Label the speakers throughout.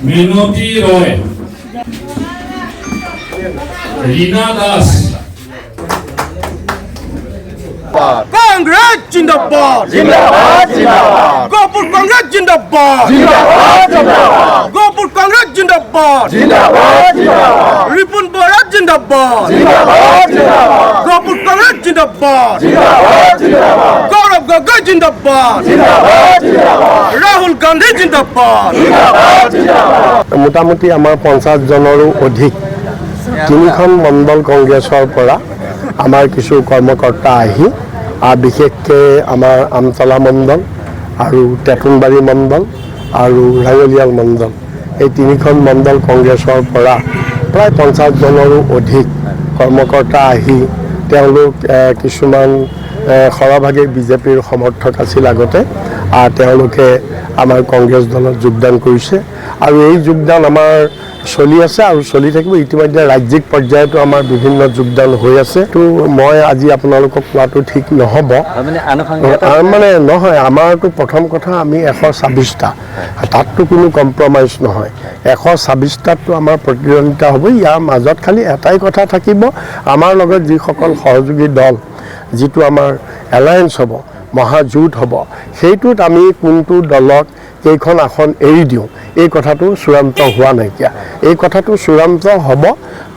Speaker 1: মিনতি রয়, रीना दास,
Speaker 2: कांग्रेस जिंदाबाद
Speaker 3: जिंदाबाद जिंदाबाद
Speaker 2: गोपुर कांग्रेस जिंदाबाद
Speaker 3: जिंदाबाद जिंदाबाद
Speaker 2: गोपुर कांग्रेस जिंदाबाद
Speaker 3: जिंदाबाद जिंदाबाद
Speaker 2: रिपुन बोरा जिंदाबाद
Speaker 3: जिंदाबाद जिंदाबाद
Speaker 2: गोपुर कांग्रेस जिंदाबाद
Speaker 3: जिंदाबाद जिंदाबाद
Speaker 2: गौरव गगৈ जिंदाबाद
Speaker 3: जिंदाबाद जिंदाबाद
Speaker 2: राहुल गांधी जिंदाबाद
Speaker 3: जिंदाबाद जिंदाबाद
Speaker 4: মোটামুটি আমাৰ 50 জনৰো অধিক তিনিখন মণ্ডল কংগ্ৰেছৰ পৰা আমাৰ কিছু কৰ্মকৰ্তা আহি বিশেষকৈ আমাৰ আমতলা মণ্ডল আৰু তেতুনবাৰী মণ্ডল আৰু ৰাঙলিয়াল মণ্ডল এই তিনিখন মণ্ডল কংগ্ৰেছৰ পৰা প্ৰায় 50 জনৰো অধিক কৰ্মকৰ্তা আহি তেওঁলোক কিছুমান সৰহভাগে বিজেপিৰ সমৰ্থক আছিল আগতে তেওঁলোকে আমাৰ কংগ্ৰেছ দলত যোগদান কৰিছে আৰু এই যোগদান আমাৰ চলি আছে আৰু চলি থাকিব ইতিমধ্যে ৰাজ্যিক পৰ্যায়তো আমাৰ বিভিন্ন যোগদান হৈ আছে তো মই আজি আপোনালোকক কোৱাটো ঠিক নহ'ব মানে নহয় আমাৰতো প্ৰথম কথা আমি 126টা তাততো কোনো কম্প্ৰমাইজ নহয় 126টাততো আমাৰ প্ৰতিদ্বন্দ্বিতা হ'ব ইয়াৰ মাজত খালি এটাই কথা থাকিব আমাৰ লগত যিসকল সহযোগী দল যিটো আমাৰ এলায়েন্স হ'ব মহাজোঁট হ'ব সেইটোত আমি কোনটো দলক কেইখন আসন এৰি দিওঁ এই কথাটো চূড়ান্ত হোৱা নাইকিয়া এই কথাটো চূড়ান্ত হ'ব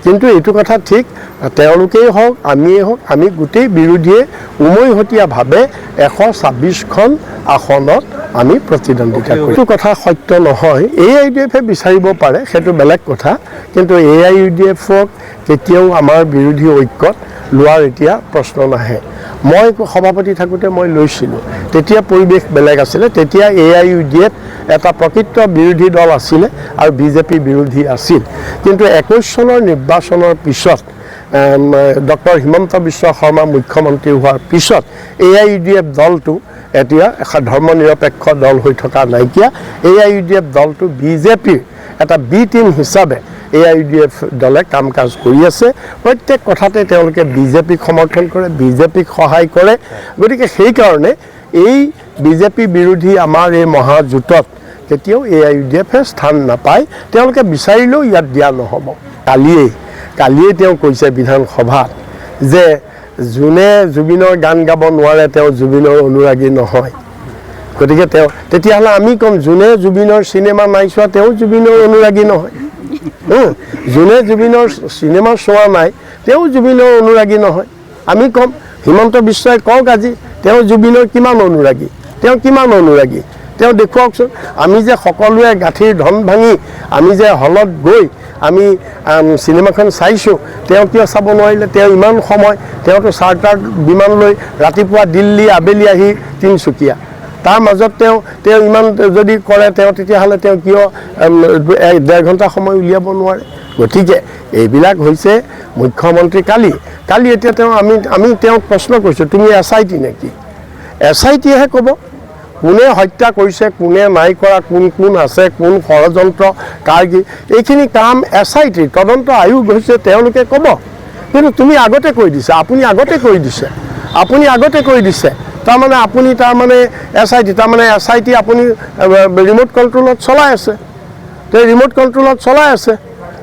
Speaker 4: কিন্তু এইটো কথা ঠিক তেওঁলোকেই হওক আমিয়েই হওক আমি গোটেই বিৰোধীয়ে উমৈহতীয়াভাৱে 126খন আসনত আমি প্ৰতিদ্বন্দ্বিতা কৰিম এইটো কথা সত্য নহয় AIUDFে বিচাৰিব পাৰে সেইটো বেলেগ কথা কিন্তু AIUDFক কেতিয়াও আমাৰ বিৰোধী ঐক্যত লোৱাৰ এতিয়া প্ৰশ্ন নাহে মই সভাপতি থাকোঁতে মই লৈছিলোঁ তেতিয়া পৰিৱেশ বেলেগ আছিলে তেতিয়া AIUDF এটা প্ৰকৃত বিৰোধী দল আছিলে আৰু বিজেপি বিৰোধী আছিল কিন্তু 21 চনৰ নিৰ্বাচনৰ পিছত ডক্টৰ হিমন্ত বিশ্ব শৰ্মা মুখ্যমন্ত্ৰী হোৱাৰ পিছত AIUDF দলটো এতিয়া ধৰ্ম নিৰপেক্ষ দল হৈ থকা নাইকিয়া AIUDF দলটো বিজেপিৰ এটা বি টিম হিচাপে AIUDF দলে কাম কাজ কৰি আছে প্ৰত্যেক কথাতে তেওঁলোকে বিজেপিক সমৰ্থন কৰে বিজেপিক সহায় কৰে গতিকে সেইকাৰণে এই বিজেপি বিৰোধী আমাৰ এই মহাজোঁটত কেতিয়াও AIUDFে স্থান নাপায় তেওঁলোকে বিচাৰিলেও ইয়াত দিয়া নহ'ব কালিয়ে তেওঁ কৈছে বিধানসভাত যে যোনে জুবিনৰ গান গাব নোৱাৰে তেওঁ জুবিনৰ অনুৰাগী নহয় গতিকে তেওঁ তেতিয়াহ'লে আমি ক'ম যোনে জুবিনৰ চিনেমা নাই চোৱা তেওঁ জুবিনৰ অনুৰাগী নহয় যোনে জুবিনৰ চিনেমা চোৱা নাই তেওঁ জুবিনৰ অনুৰাগী নহয় আমি ক'ম হিমন্ত বিশ্বই কওক আজি তেওঁ জুবিনৰ কিমান অনুৰাগী তেওঁ দেখুৱাওকচোন আমি যে সকলোৱে গাঁঠিৰ ধন ভাঙি আমি যে হলত গৈ আমি চিনেমাখন চাইছোঁ তেওঁ কিয় চাব নোৱাৰিলে তেওঁ ইমান সময় তেওঁতো চাৰ্টাৰ বিমান লৈ ৰাতিপুৱা দিল্লী আবেলি আহি তিনিচুকীয়া তাৰ মাজত তেওঁ ইমান যদি কৰে তেওঁ তেতিয়াহ'লে তেওঁ কিয় 1.5 ঘণ্টা সময় উলিয়াব নোৱাৰে গতিকে এইবিলাক হৈছে মুখ্যমন্ত্ৰী কালি এতিয়া আমি তেওঁক প্ৰশ্ন কৰিছোঁ তুমি SIT নেকি SITহে ক'ব কোনে হত্যা কৰিছে কোনে নাই কৰা কোন আছে কোন ষড়যন্ত্ৰ কাৰ কি এইখিনি কাম SIT তদন্ত আয়োগ হৈছে তেওঁলোকে ক'ব কিন্তু তুমি আগতে কৈ দিছে আপুনি আগতে কৈ দিছে তাৰমানে আপুনি SIT SIT আপুনি ৰিম'ট কণ্ট্ৰলত চলাই আছে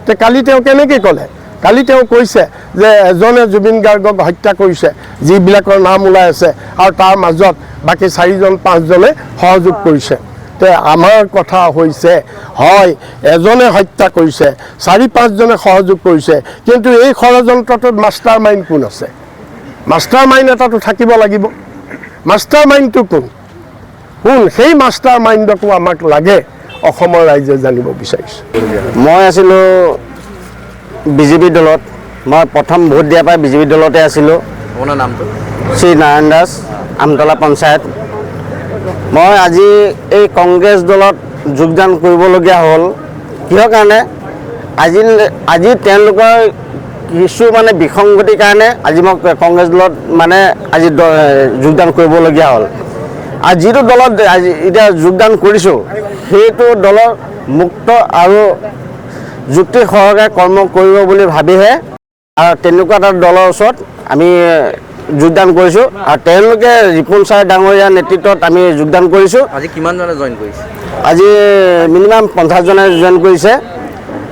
Speaker 4: তে কালি তেওঁ কেনেকৈ ক'লে কালি তেওঁ কৈছে যে এজনে জুবিন গাৰ্গক হত্যা কৰিছে যিবিলাকৰ নাম ওলাই আছে আৰু তাৰ মাজত বাকী 4-5জনে সহযোগ কৰিছে তে আমাৰ কথা হৈছে হয় এজনে হত্যা কৰিছে 4-5জনে সহযোগ কৰিছে কিন্তু এই ষড়যন্ত্ৰটোত মাষ্টাৰ মাইণ্ড কোন আছে মাষ্টাৰ মাইণ্ড এটাতো থাকিব লাগিব মাষ্টাৰ মাইণ্ডটো কোন সেই মাষ্টাৰ মাইণ্ডকো আমাক লাগে অসমৰ ৰাইজে জানিব বিচাৰিছে
Speaker 5: মই আছিলোঁ বিজেপি দলত মই প্ৰথম ভোট দিয়াৰ পৰা বিজেপি দলতে আছিলোঁ আপোনাৰ নামটো শ্ৰী নাৰায়ণ দাস আমতলা পঞ্চায়ত মই আজি এই কংগ্ৰেছ দলত যোগদান কৰিবলগীয়া হ'ল কিহৰ কাৰণে আজি তেওঁলোকৰ কিছু বিসংগতিৰ কাৰণে আজি মই কংগ্ৰেছ দলত আজি যোগদান কৰিবলগীয়া হ'ল আৰু যিটো দলত আজি এতিয়া যোগদান কৰিছোঁ সেইটো দলৰ মুক্ত আৰু যুক্তি সহকাৰে কৰ্ম কৰিব বুলি ভাবিহে আৰু তেনেকুৱা এটা দলৰ ওচৰত আমি যোগদান কৰিছোঁ আৰু তেওঁলোকে ৰিপুন ছাৰ ডাঙৰীয়াৰ নেতৃত্বত আমি যোগদান কৰিছোঁ
Speaker 6: আজি কিমানজনে জইন কৰিছে
Speaker 5: আজি মিনিমাম 50জনে জইন কৰিছে।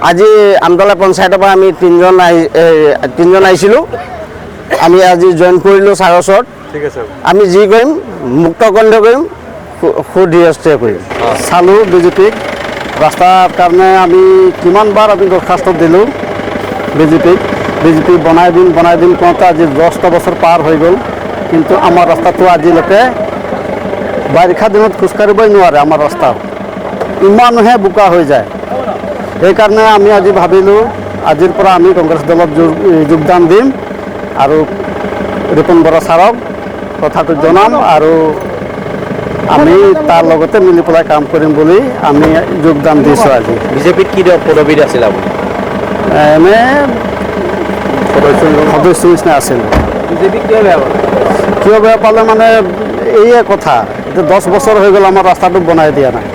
Speaker 5: আজি আমতলা পঞ্চায়তৰ পৰা আমি তিনিজন আহিছিলোঁ। আমি আজি জইন কৰিলোঁ ছাৰৰ ওচৰত। আমি যি কৰিম মুক্ত কণ্ঠ কৰিম, সুদৃঢ় কৰিম। চালোঁ বিজেপিক ৰাস্তাৰ কাৰণে আমি কিমানবাৰ আমি দৰখাস্ত দিলোঁ বিজেপি বনাই দিম কওঁতে আজি 10টা বছৰ পাৰ হৈ গ'ল, কিন্তু আমাৰ ৰাস্তাটো আজিলৈকে বাৰিষা দিনত খোজকাঢ়িবই নোৱাৰে। আমাৰ ৰাস্তা ইমানহে বোকা হৈ যায়। সেইকাৰণে আমি আজি ভাবিলোঁ আজিৰ পৰা আমি কংগ্ৰেছ দলত যোগদান দিম আৰু ৰিপুণ বৰা ছাৰক কথাটো জনাম আৰু আমি তাৰ লগতে মিলি পেলাই কাম কৰিম বুলি আমি যোগদান দিছোঁ। আজি
Speaker 6: বিজেপিত কি পদবীত আছিল আপুনি?
Speaker 5: এনে সদস্য নিচিনা আছিল।
Speaker 6: বিজেপিক কিয় বেয়া পালে?
Speaker 5: কিয় বেয়া পালে মানে এইয়ে কথা, এতিয়া 10 বছৰ হৈ গ'ল আমাৰ ৰাস্তাটো বনাই দিয়া নাই।